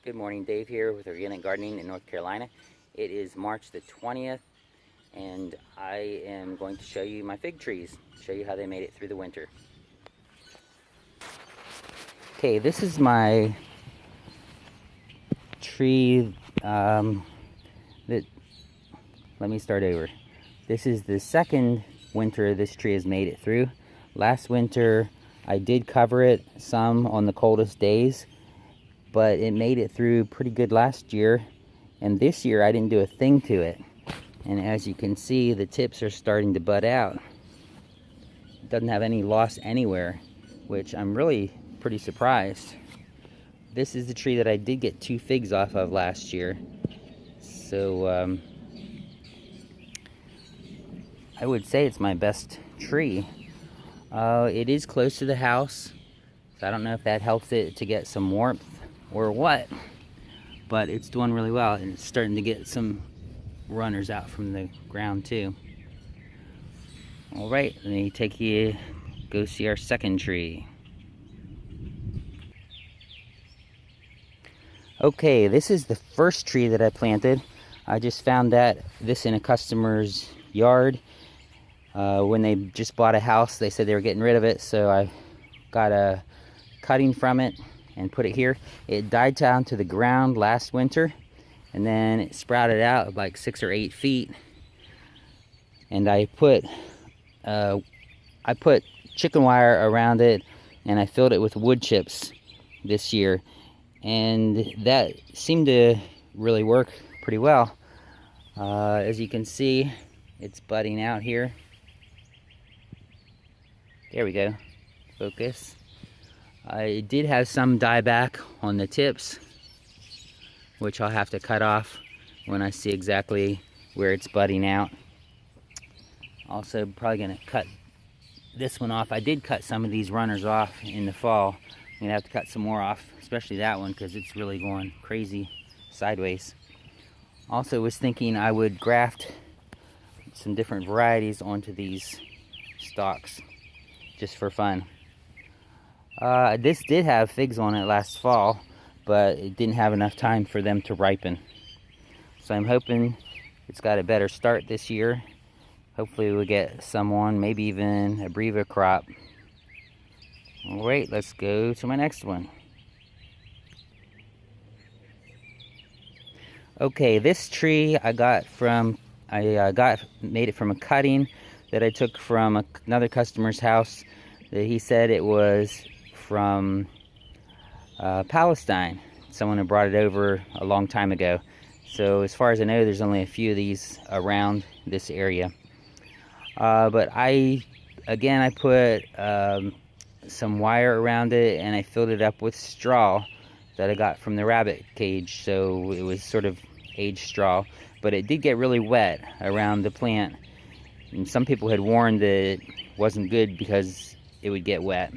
Good morning, Dave here with Organic Gardening in North Carolina. It is March the 20th and I am going to show you my fig trees, show you how they made it through the winter. Okay, this is my tree let me start over. This is the second winter this tree has made it through. Last winter I did cover it some on the coldest days, but it made it through pretty good last year, and this year I didn't do a thing to it. And as you can see, the tips are starting to bud out. It doesn't have any loss anywhere, which I'm really pretty surprised. This is the tree that I did get 2 figs off of last year, so I would say it's my best tree. It is close to the house, so I don't know if that helps it to get some warmth or what, but it's doing really well, and it's starting to get some runners out from the ground too. All right, let me take you go see our second tree. Okay, this is the first tree that I planted. I just found this in a customer's yard. When they just bought a house, they said they were getting rid of it, so I got a cutting from it and put it here. It died down to the ground last winter, and then it sprouted out like 6 or 8 feet. And I put chicken wire around it, and I filled it with wood chips this year, and that seemed to really work pretty well. As you can see, it's budding out here. There we go. Focus. I did have some dieback on the tips, which I'll have to cut off when I see exactly where it's budding out. Also, probably gonna cut this one off. I did cut some of these runners off in the fall. I'm gonna have to cut some more off, especially that one, because it's really going crazy sideways. Also was thinking I would graft some different varieties onto these stalks, just for fun. This did have figs on it last fall, but it didn't have enough time for them to ripen. So I'm hoping it's got a better start this year. Hopefully we'll get someone, maybe even a breva crop. All right, let's go to my next one. Okay, this tree I made it from a cutting that I took from another customer's house. That he said it was from Palestine. Someone had brought it over a long time ago. So as far as I know, there's only a few of these around this area. But I put some wire around it, and I filled it up with straw that I got from the rabbit cage. So it was sort of aged straw, but it did get really wet around the plant. And some people had warned that it wasn't good because it would get wet.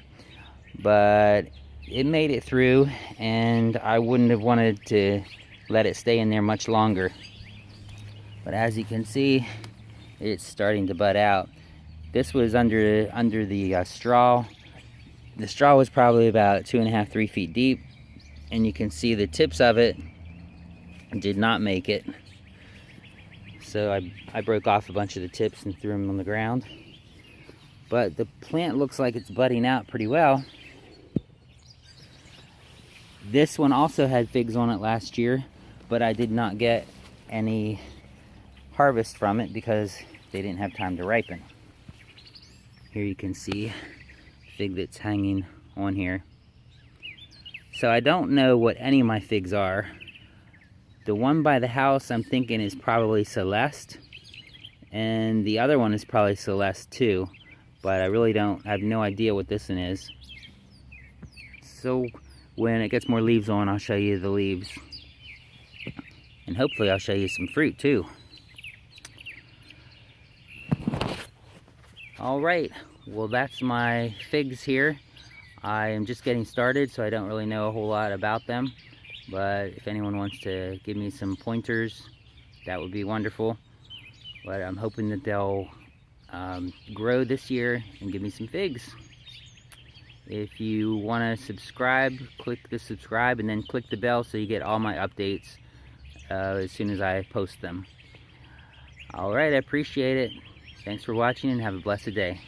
But it made it through, and I wouldn't have wanted to let it stay in there much longer. But as you can see, it's starting to bud out. This was under the straw. The straw was probably about 2.5–3 feet deep, and you can see the tips of it did not make it. So I broke off a bunch of the tips and threw them on the ground. But the plant looks like it's budding out pretty well. This one also had figs on it last year, but I did not get any harvest from it because they didn't have time to ripen. Here you can see a fig that's hanging on here. So I don't know what any of my figs are. The one by the house I'm thinking is probably Celeste, and the other one is probably Celeste too, but I have no idea what this one is. So when it gets more leaves on, I'll show you the leaves, and hopefully I'll show you some fruit too. All right, well, that's my figs here. I am just getting started, so I don't really know a whole lot about them, but if anyone wants to give me some pointers, that would be wonderful. But I'm hoping that they'll grow this year and give me some figs. If you want to subscribe, click the subscribe and then click the bell so you get all my updates as soon as I post them. Alright, I appreciate it. Thanks for watching and have a blessed day.